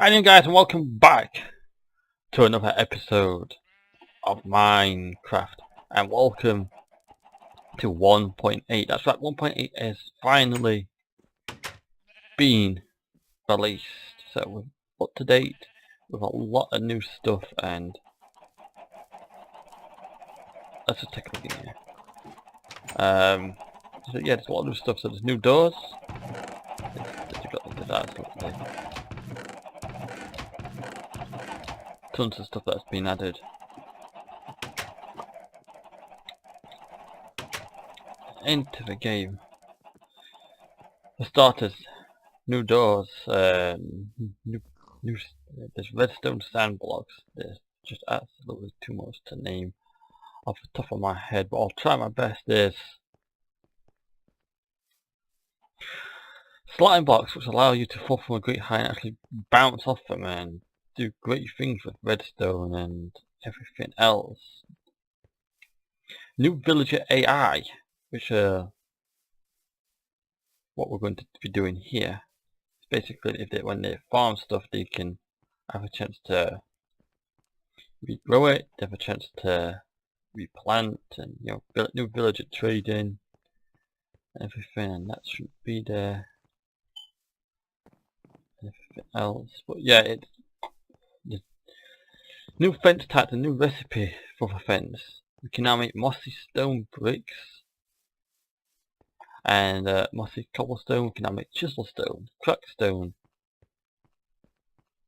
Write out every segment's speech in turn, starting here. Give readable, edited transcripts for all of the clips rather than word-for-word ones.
Hi you guys, and welcome back to another episode of Minecraft, and welcome to 1.8. That's right, 1.8 has finally been released, so we're up to date with a lot of new stuff, and let's just take a look in here. So yeah, there's a lot of new stuff. So there's new doors. Tons of stuff that's been added. Into the game. For starters, new doors, there's redstone sand blocks. There's just absolutely too much to name off the top of my head, but I'll try my best. There's slime blocks, which allow you to fall from a great height and actually bounce off them and do great things with redstone and everything else. New villager AI, which what we're going to be doing here. Basically, when they farm stuff, they can have a chance to regrow it, they have a chance to replant, and build new villager trading, everything, and that should be there. Everything else, but yeah, it's the new fence type, a new recipe for the fence. We can now make mossy stone bricks and mossy cobblestone. We can now make chisel stone, crack stone.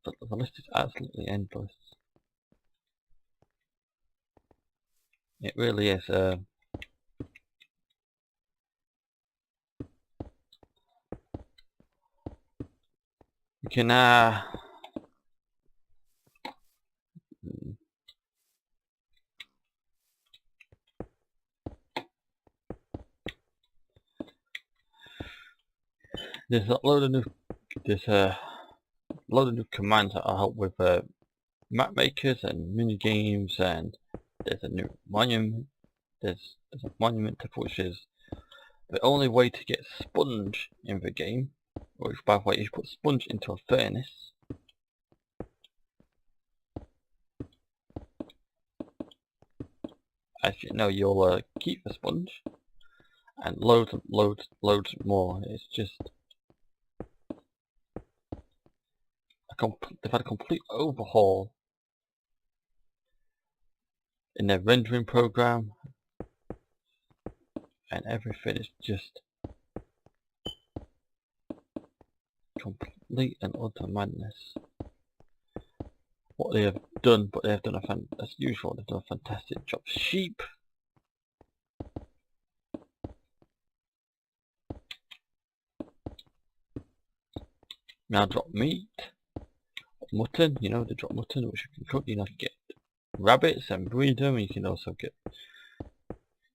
But the list is absolutely endless. It really is. We can there's a load of new commands that will help with map makers and mini games, and there's a new monument. There's a monument type, which is the only way to get sponge in the game. Which, by the way, you put sponge into a furnace, as you know, you'll keep the sponge and loads more. It's just they've had a complete overhaul in their rendering program, and everything is just complete and utter madness. What they have done, but they have done as usual, they've done a fantastic job. Sheep. Now drop meat. Mutton, they drop mutton, which you can cook. You can get rabbits and breed them. You can also get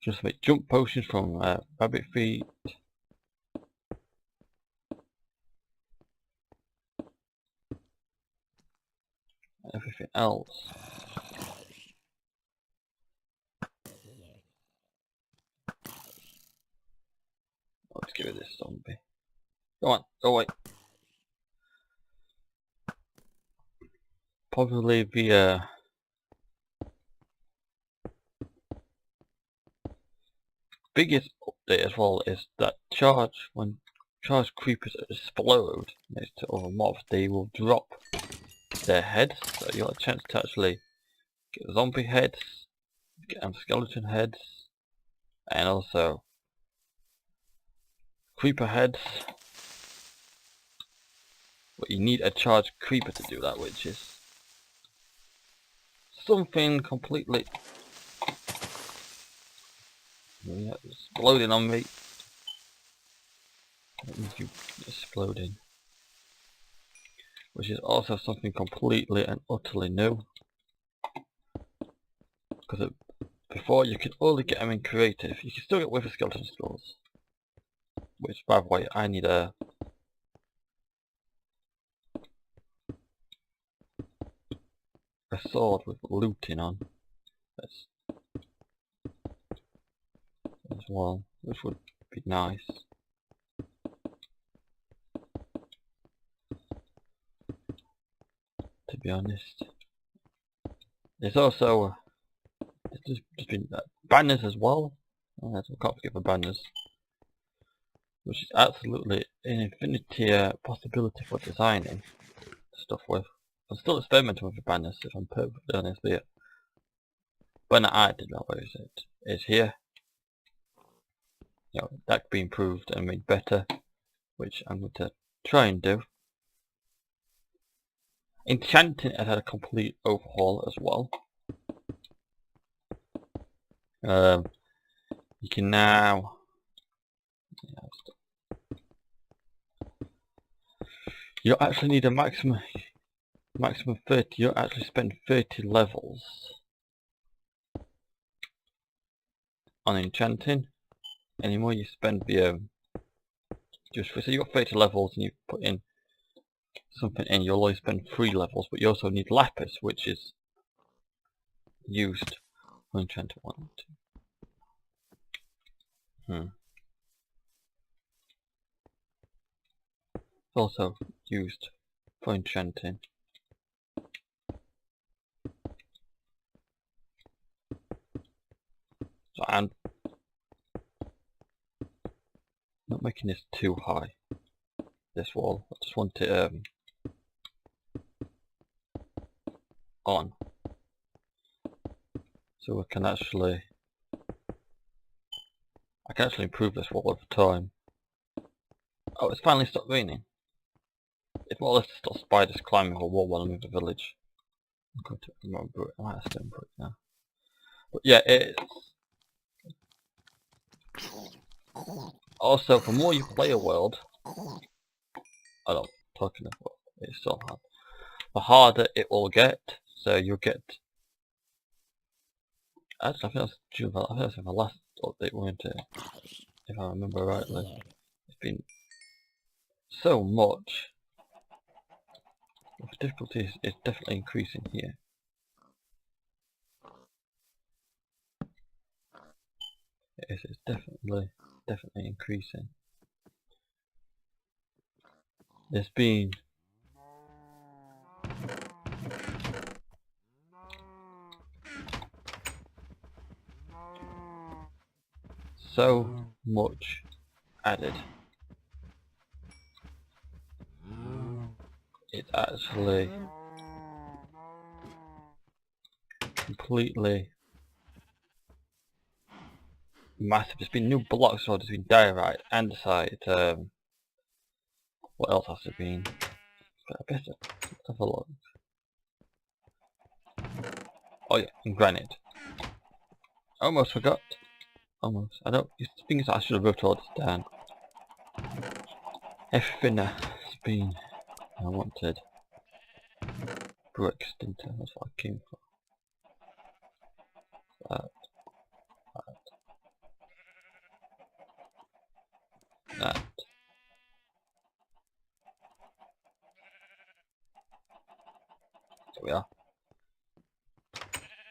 just make jump potions from rabbit feet. And everything else. Let's get rid of this zombie. Go on, go away. Probably the biggest update as well is that when charged creepers explode next to other mobs, they will drop their heads, so you have a chance to actually get zombie heads, get skeleton heads, and also creeper heads. But you need a charged creeper to do that, which is something completely exploding on me. That means you exploding, which is also something completely and utterly new. Because before you could only get them in creative. You can still get wither skeleton skulls, which, by the way, I need a sword with looting on as well, which would be nice. to be honest. There's also there's been banners as well. I can't forget the banners, which is absolutely an infinity possibility for designing stuff with. I'm still experimenting with the banners, if I'm perfectly honest, but yeah. Banner I did not, where is it? It's here. You know, that could be improved and made better, which I'm going to try and do. Enchanting has had a complete overhaul as well. You can now you don't actually need a maximum 30. You don't actually spend 30 levels on enchanting anymore. You spend the just so you got 30 levels and you put in something in, you'll only spend 3 levels, but you also need lapis, which is used for enchanting 1 and 2. It's also used for enchanting. So I'm not making this too high, this wall. I just want it on, so I can actually improve this wall over time. Oh, it's finally stopped raining. It's more or less to stop spiders climbing the wall while I'm in the village. I'm going to remember it. I might have to remember it now. But yeah, it's also the more you play a world, I don't talking about it's so hard. The harder it will get. So you'll get. Actually, I think that's in the last update, weren't it? If I remember rightly, it's been so much. The difficulty is definitely increasing here. It's definitely increasing. There's been so much added. It's actually completely massive. There's been new blocks, so there's been diorite, andesite, what else has there been? I bet let's have a look. Oh yeah, and granite. Almost forgot. Almost. I don't think I should have wrote all this down. Everything that's been I wanted. Bricks, didn't I? That's what I came for. That. There we are.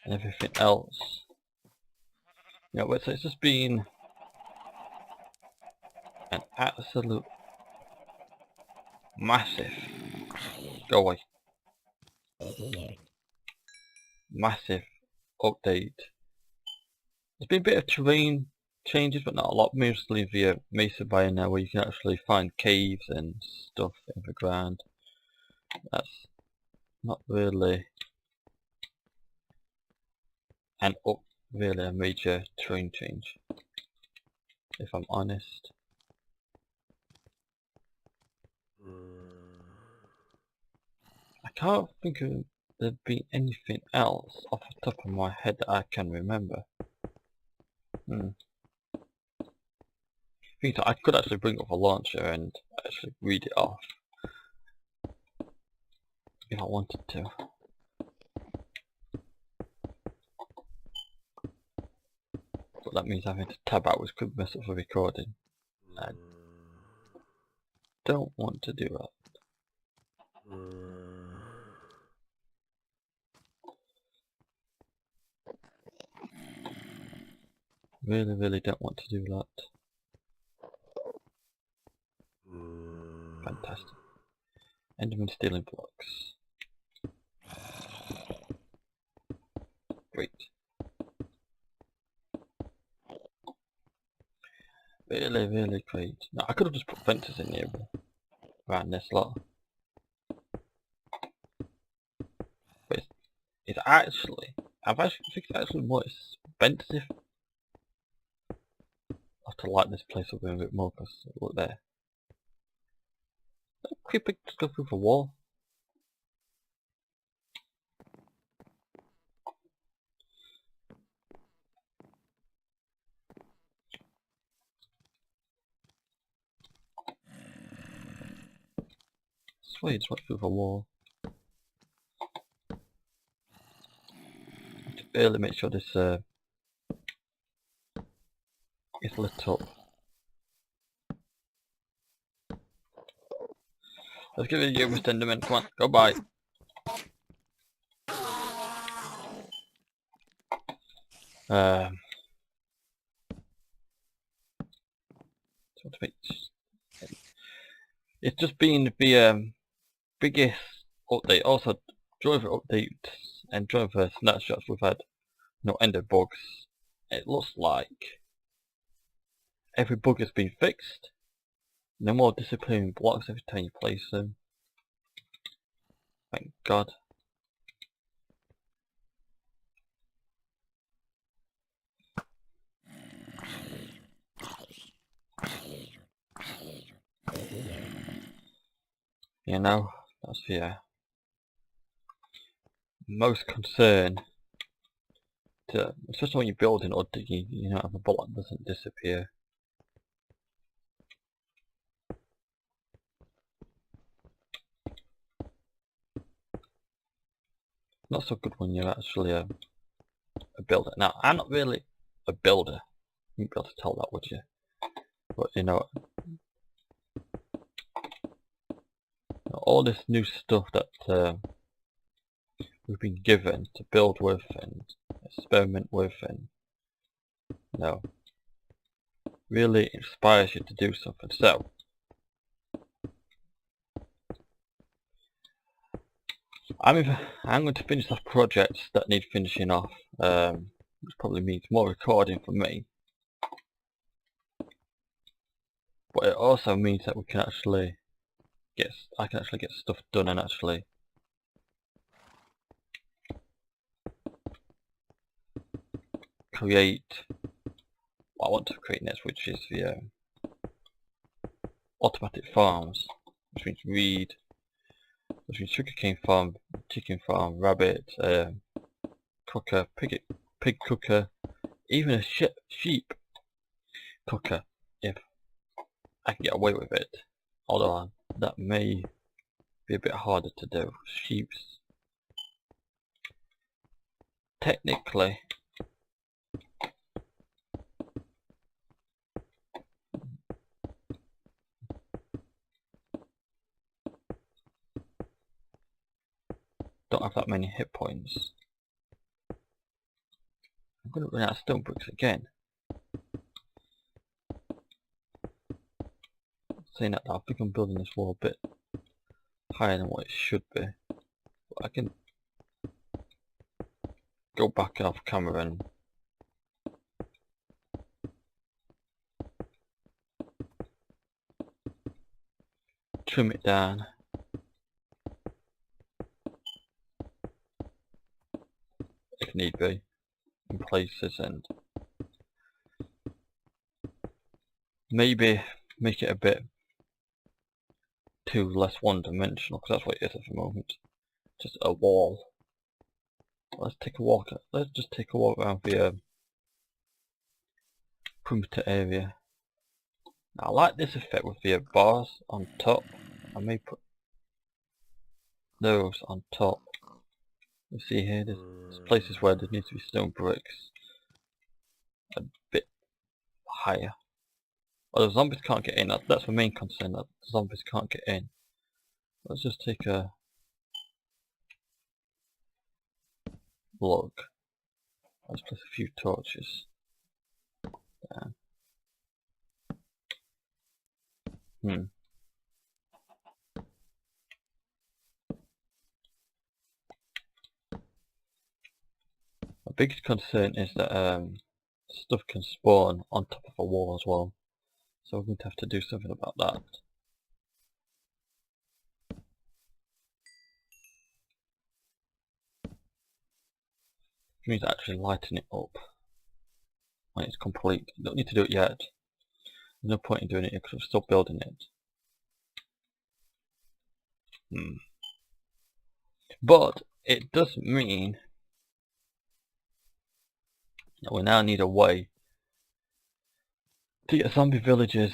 And everything else. You know, so it's just been an absolute massive, go away, massive update. There's been a bit of terrain changes, but not a lot, mostly via Mesa biome now, where you can actually find caves and stuff in the ground. That's not really really a major terrain change, if I'm honest. I can't think of there being anything else off the top of my head that I can remember. I could actually bring up a launcher and actually read it off if I wanted to. But that means having to tab out, which could mess up the recording. I don't want to do that. Really don't want to do that. Fantastic. Enderman stealing blocks. great. Really, really great. Now, I could have just put fences in here around this lot. But it's actually, I think it's actually more expensive. I have to light this place up a bit more because look there. That creeper just go through the wall. I swear he just went through the wall. To barely make sure this is lit up. Let's give it a go, Mr. Enderman. Come on, go by. So to make it's just been the biggest update. Also, driver updates and driver snapshots we've had. No ender bugs. It looks like every bug has been fixed. No more disappearing blocks every time you place them. Thank God. You know, that's the most concern. Especially when you're building or digging, you know, the block doesn't disappear. Not so good when you're actually a builder. Now, I'm not really a builder. You wouldn't be able to tell that, would you? But you know, all this new stuff that we've been given to build with and experiment with, and you know, really inspires you to do something. So, I'm going to finish off projects that need finishing off, which probably means more recording for me. But it also means that we can actually I can actually get stuff done and actually create what I want to create next, which is the automatic farms, which means sugarcane farm, chicken farm, rabbit, cooker, pig cooker, even a sheep cooker, if I can get away with it. Although that may be a bit harder to do. Sheep's technically don't have that many hit points. I'm going to run out of stone bricks again. Saying that, I think I'm building this wall a bit higher than what it should be. But I can go back off camera and trim it down. If need be, in places, and maybe make it a bit too less one-dimensional, because that's what it is at the moment. Just a wall. Let's take a walk. Let's just take a walk around the perimeter area. Now, I like this effect with the bars on top. I may put those on top. You see here, there's places where there needs to be stone bricks a bit higher. Well, the zombies can't get in. That's the main concern, that the zombies can't get in. Let's just take a look. Let's place a few torches down. biggest concern is that stuff can spawn on top of a wall as well. So we're going to have to do something about that. Which means actually lighting it up when it's complete. You don't need to do it yet. There's no point in doing it because we're still building it. But it does mean that we now need a way to get zombie villagers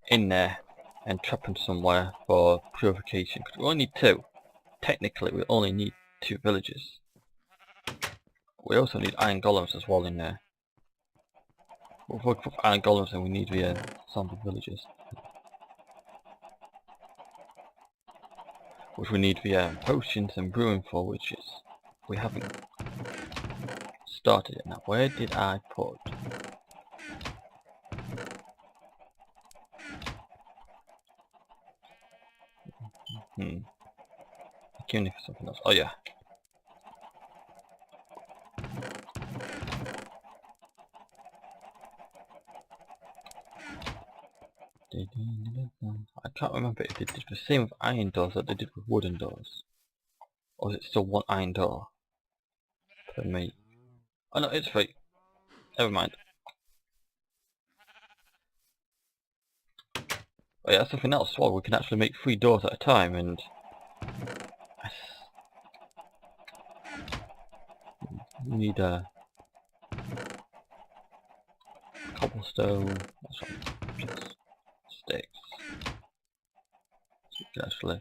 in there and trap them somewhere for purification. Because we only need 2. Technically, we only need 2 villagers. We also need iron golems as well in there. But if we put iron golems, then we need the zombie villagers, which we need the potions and brewing for, which is we haven't started it. Now, where did I put? Queuing for something else. Oh yeah. I can't remember if they did the same with iron doors that they did with wooden doors. Or is it still 1 iron door per me? Oh no, it's 3. Never mind. Oh yeah, that's something else. Well, we can actually make 3 doors at a time, and we need cobblestone. That's right, just sticks. So we can actually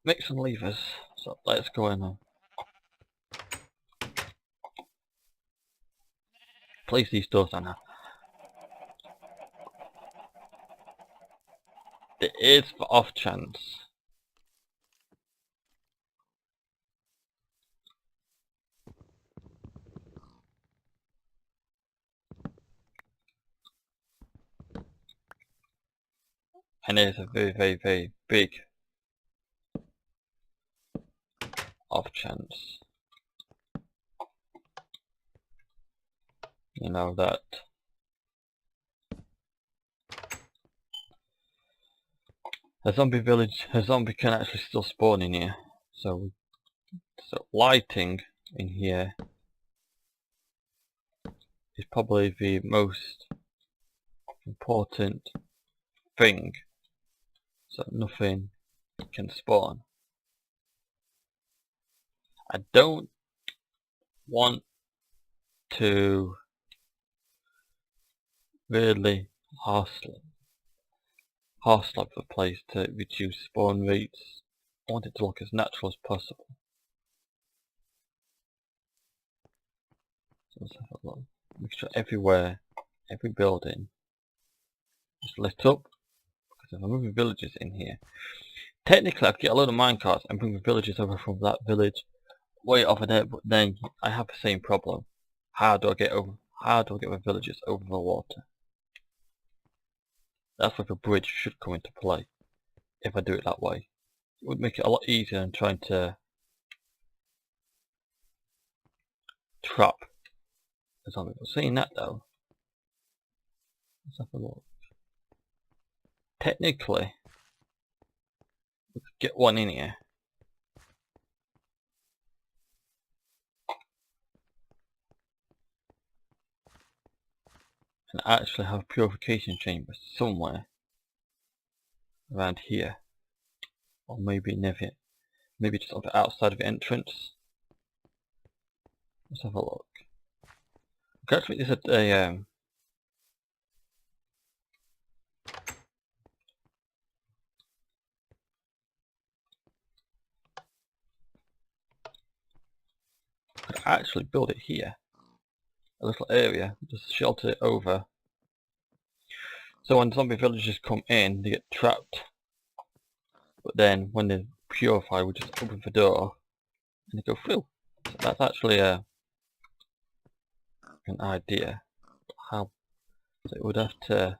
make some levers. So let's go in and place these doors down now. There is the off chance. And there's a very, very, very big off chance. You know that a zombie can actually still spawn in here. So lighting in here is probably the most important thing, so nothing can spawn. I don't want to really harsh the place to reduce spawn rates. I want it to look as natural as possible. So let's have a look. Make sure everywhere, every building is lit up, because if I'm moving villages in here, technically I could get a load of minecarts and bring the villagers over from that village way over there, but then I have the same problem. How do I get the villagers over the water? That's where the bridge should come into play. If I do it that way, it would make it a lot easier than trying to trap a zombie. But saying that though, let's have a look. Technically, we could get one in here. And actually have a purification chamber somewhere around here. Or maybe near it. Maybe just on the outside of the entrance. Let's have a look. Okay, actually this is a could actually build it here. A little area, just shelter it over. So when zombie villagers come in, they get trapped. But then when they purify, we just open the door and they go through. So that's actually an idea. How so it would have to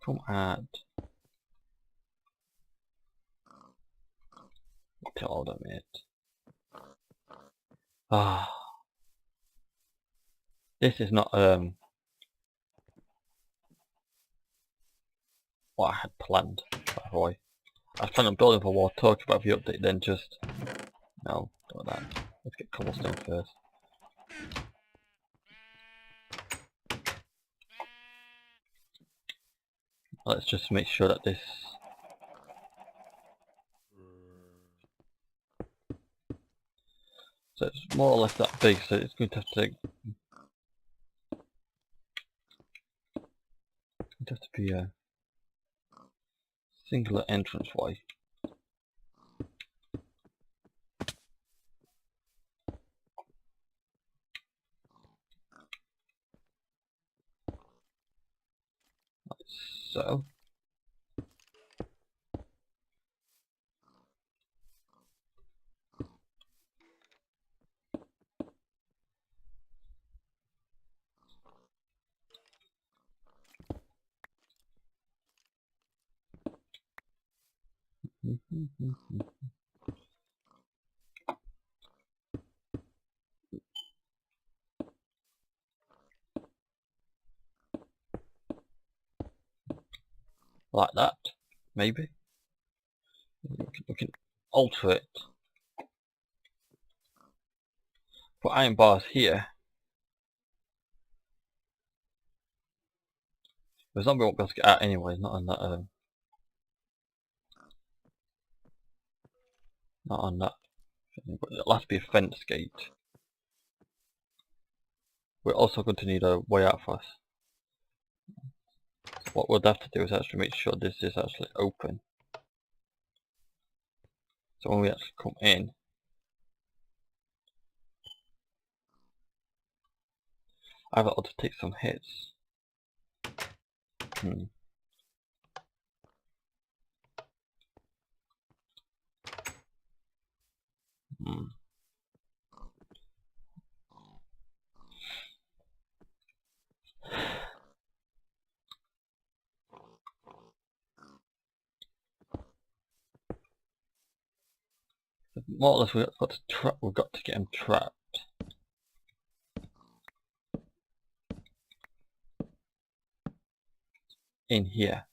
come add To automate. Ah, this is not what I had planned. By the way, I was planning on building for war, talking about the update, then just no, don't that. Let's get cobblestone first. Let's just make sure that this. So it's more or less that big, so it's going to have to. It'd have to be a singular entrance way. Like so. Like that, maybe. We can alter it. Put iron bars here. The zombie won't be able to get out anyway, not on that not on that. But it'll have to be a fence gate. We're also going to need a way out for us. So what we'll have to do is actually make sure this is actually open. So when we actually come in, I've got to take some hits. Hmm. More or less, we've got to get him trapped. In here.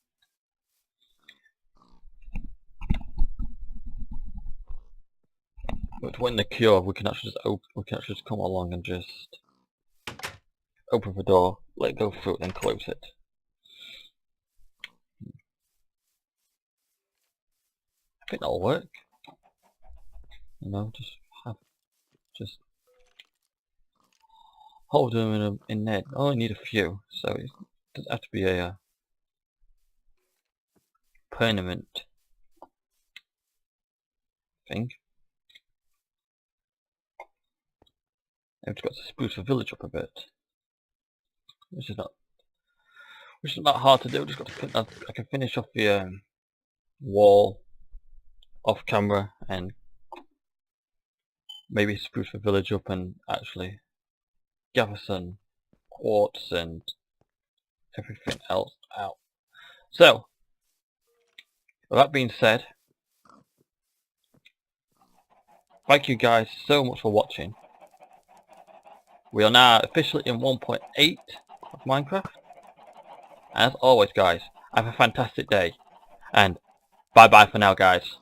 But when the cure, we can actually just come along and just open the door, let it go through, then close it. I think that'll work. You know, just hold them in there. I only need a few, so it doesn't have to be a permanent thing. I've just got to spruce the village up a bit, which is not hard to do. Just got to I can finish off the wall off camera and maybe spruce the village up and actually gather some quartz and everything else out. So, with that being said, thank you guys so much for watching. We are now officially in 1.8 of Minecraft. As always guys, have a fantastic day, and bye bye for now guys.